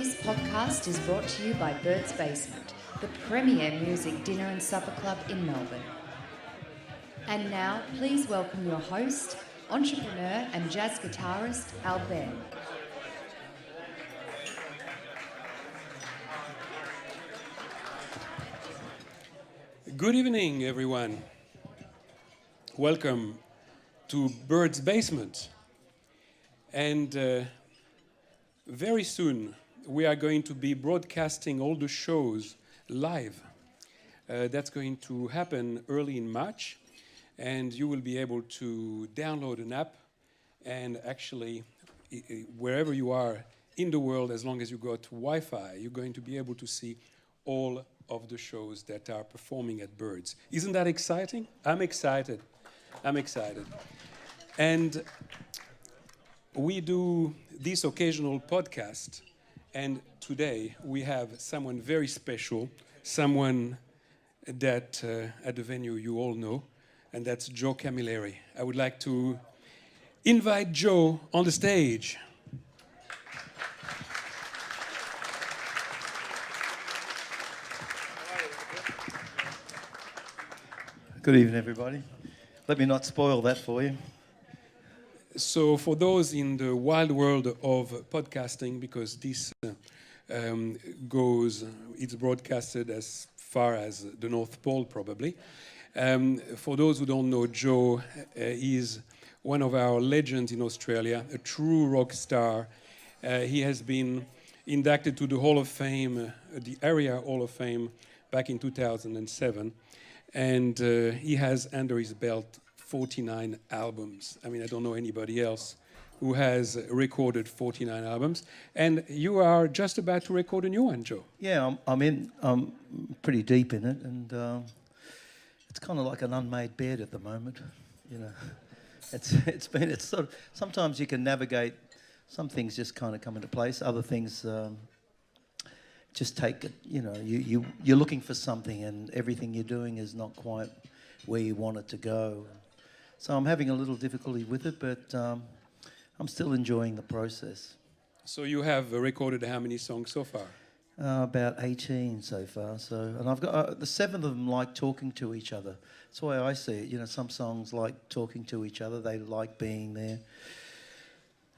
This podcast is brought to you by Bird's Basement, the premier music dinner and supper club in Melbourne. And now, please welcome your host, entrepreneur and jazz guitarist, Albert. Good evening, everyone. Welcome to Bird's Basement. And very soon, we are going to be broadcasting all the shows live. That's going to happen early in March, and you will be able to download an app, and actually, wherever you are in the world, as long as you got Wi-Fi, you're going to be able to see all of the shows that are performing at Birds. Isn't that exciting? I'm excited. And we do this occasional podcast, and today we have someone very special, someone that at the venue you all know, and that's Joe Camilleri. I would like to invite Joe on the stage. Good evening, everybody. Let me not spoil that for you. So for those in the wild world of podcasting, because this it's broadcasted as far as the North Pole probably. For those who don't know, Joe is one of our legends in Australia, a true rock star. He has been inducted to the Hall of Fame, the Area Hall of Fame, back in 2007. And he has under his belt 49 albums. I mean, I don't know anybody else who has recorded 49 albums. And you are just about to record a new one, Joe. Yeah, I'm pretty deep in it, and it's kind of like an unmade bed at the moment. You know, it's sort of, sometimes you can navigate. Some things just kind of come into place. Other things just take it. You know, you're looking for something, and everything you're doing is not quite where you want it to go. So I'm having a little difficulty with it, but I'm still enjoying the process. So you have recorded how many songs so far? About 18 so far. So, and I've got the 7 of them like talking to each other. That's the way I see it. You know, some songs like talking to each other. They like being there.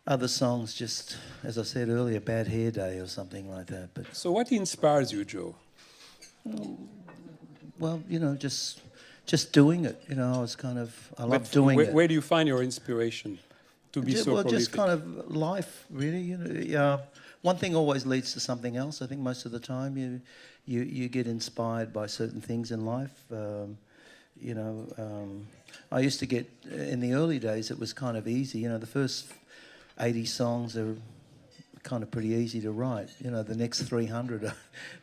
Other songs just, as I said earlier, Bad Hair Day or something like that. But so what inspires you, Joe? Well, you know, just doing it. You know, I love doing it. Where do you find your inspiration to be so prolific? Just kind of life, really. You know, one thing always leads to something else. I think most of the time you get inspired by certain things in life. You know, I used to get, in the early days, it was kind of easy. You know, the first 80 songs are kind of pretty easy to write. You know, the next 300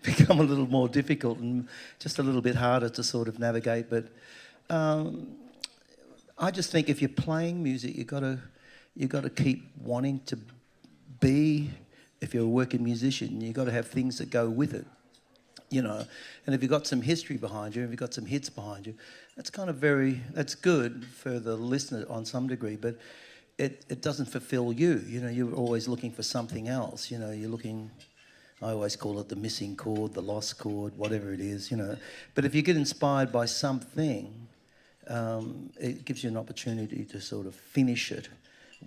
become a little more difficult and just a little bit harder to sort of navigate. But I just think if you're playing music, you got to keep wanting to be. If you're a working musician, you got to have things that go with it. You know, and if you've got some history behind you, if you've got some hits behind you, that's good for the listener on some degree, but it doesn't fulfill you. You know, you're always looking for something else. You know, I always call it the missing chord, the lost chord, whatever it is, you know. But if you get inspired by something, it gives you an opportunity to sort of finish it,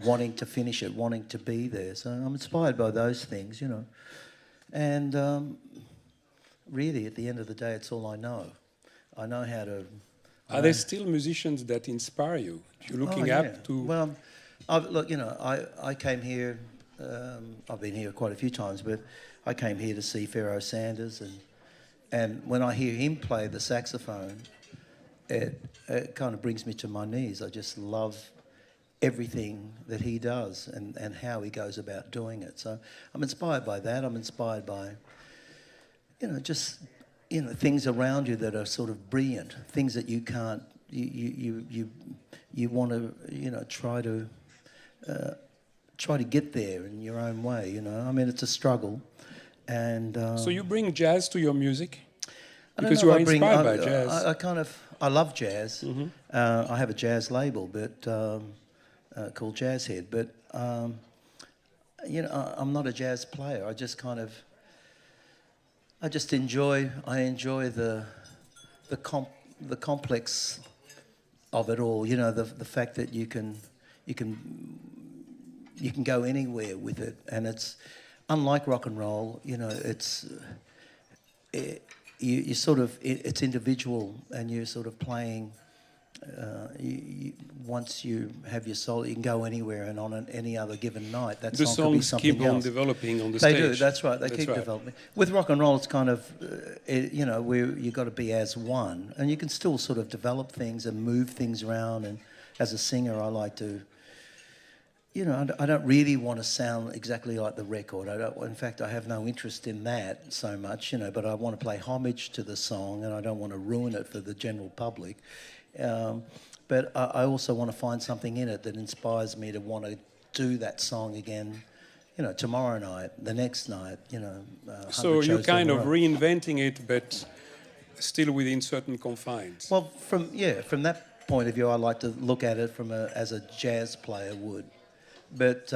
wanting to be there. So I'm inspired by those things, you know. And really, at the end of the day, it's all I know. I know how to... Are there still musicians that inspire you? You're looking up to... Well, look, you know, I came here, I've been here quite a few times, but I came here to see Pharoah Sanders, and when I hear him play the saxophone, it kind of brings me to my knees. I just love everything that he does and how he goes about doing it. So I'm inspired by that. I'm inspired by, you know, just, you know, things around you that are sort of brilliant, things that you can't, you want to, you know, try to get there in your own way, you know. I mean, it's a struggle. And so you bring jazz to your music? Because you are inspired by jazz. I love jazz. Mm-hmm. I have a jazz label, but called Jazzhead. But you know, I'm not a jazz player. I just kind of, I just enjoy. I enjoy the complex of it all. You know, the fact that you can go anywhere with it, and it's unlike rock and roll. You know, you sort of it's individual, and you're sort of playing. Once you have your solo, you can go anywhere, and on any other given night, that The song could be songs something keep on else. developing on the They stage. do. That's right. They That's keep right. developing. With rock and roll, it's kind of you know, where you got to be as one, and you can still sort of develop things and move things around. And as a singer, I like to. You know, I don't really want to sound exactly like the record. I don't. In fact, I have no interest in that so much. You know, but I want to play homage to the song, and I don't want to ruin it for the general public. But I also want to find something in it that inspires me to want to do that song again, you know, tomorrow night, the next night, you know. So you're kind of reinventing it, but still within certain confines. Well, from that point of view, I like to look at it as a jazz player would. But,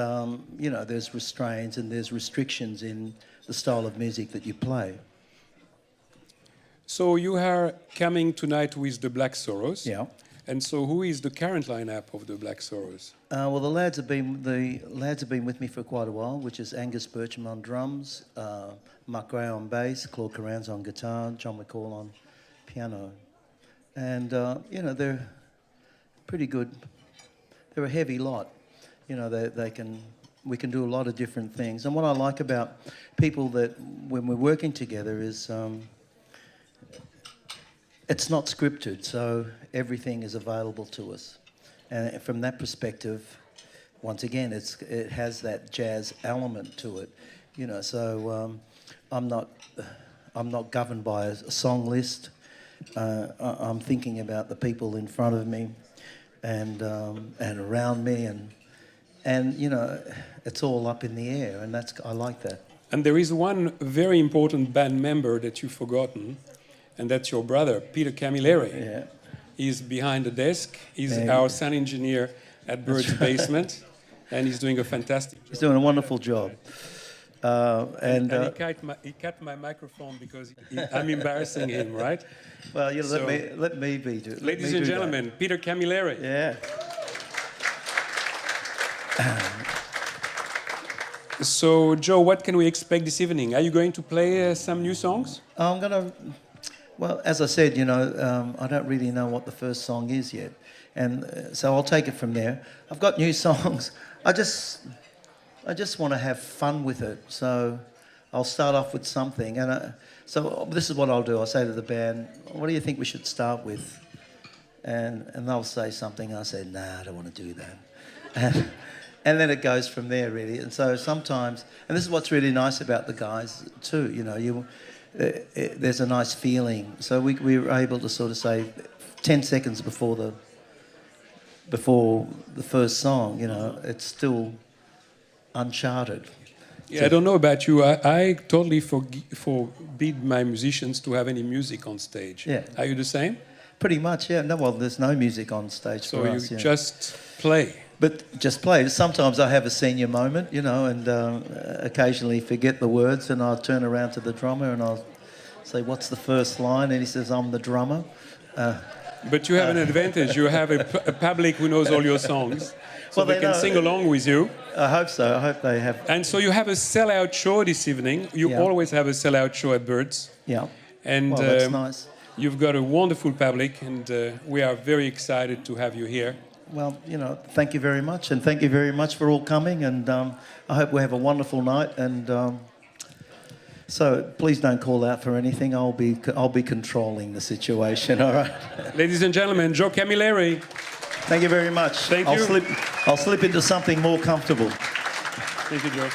you know, there's restraints and there's restrictions in the style of music that you play. So you are coming tonight with the Black Sorrows. Yeah. And so who is the current lineup of the Black Sorrows? Well, the lads have been with me for quite a while, which is Angus Bircham on drums, Mark Gray on bass, Claude Caran's on guitar, John McCall on piano, and you know, they're pretty good. They're a heavy lot, you know. We can do a lot of different things, and what I like about people that when we're working together is. It's not scripted, so everything is available to us. And from that perspective, once again, it has that jazz element to it, you know. So I'm not governed by a song list. I'm thinking about the people in front of me, and around me, and you know, it's all up in the air, and I like that. And there is one very important band member that you've forgotten. And that's your brother, Peter Camilleri. Yeah. He's behind the desk. He's our sound engineer at Bird's Basement, and he's doing a fantastic job. He's doing a wonderful job. And he cut my microphone because I'm embarrassing him, right? Well, you So, let me be. Ladies and gentlemen, Peter Camilleri. Yeah. So, Joe, what can we expect this evening? Are you going to play some new songs? I'm gonna. Well, as I said, you know, I don't really know what the first song is yet, and so I'll take it from there. I've got new songs. I just want to have fun with it. So I'll start off with something, and so this is what I'll do. I'll say to the band, "What do you think we should start with?" And they'll say something. I say, "Nah, I don't want to do that." And then it goes from there, really. And so sometimes, and this is what's really nice about the guys too. You know, there's a nice feeling. So we were able to sort of say 10 seconds before the first song, you know, it's still uncharted. Yeah, I don't know about you. I totally forbid my musicians to have any music on stage. Yeah. Are you the same? Pretty much, yeah. No, well, there's no music on stage So for you us. Yeah. just play. But just play. Sometimes I have a senior moment, you know, and occasionally forget the words, and I'll turn around to the drummer and I'll say, "What's the first line?" And he says, "I'm the drummer." But you have an advantage. You have a public who knows all your songs, so Well, they can know. sing along with you. I hope so. I hope they have. And so you have a sellout show this evening. You Yeah. always have a sellout show at Birds. Yeah. And Well, that's nice. you've got a wonderful public, and we are very excited to have you here. Well, you know, thank you very much, and thank you very much for all coming, and I hope we have a wonderful night, and so please don't call out for anything. I'll be controlling the situation. All right. Ladies and gentlemen, Joe Camilleri. Thank you very much. Thank you. I'll slip into something more comfortable. Thank you, Joe.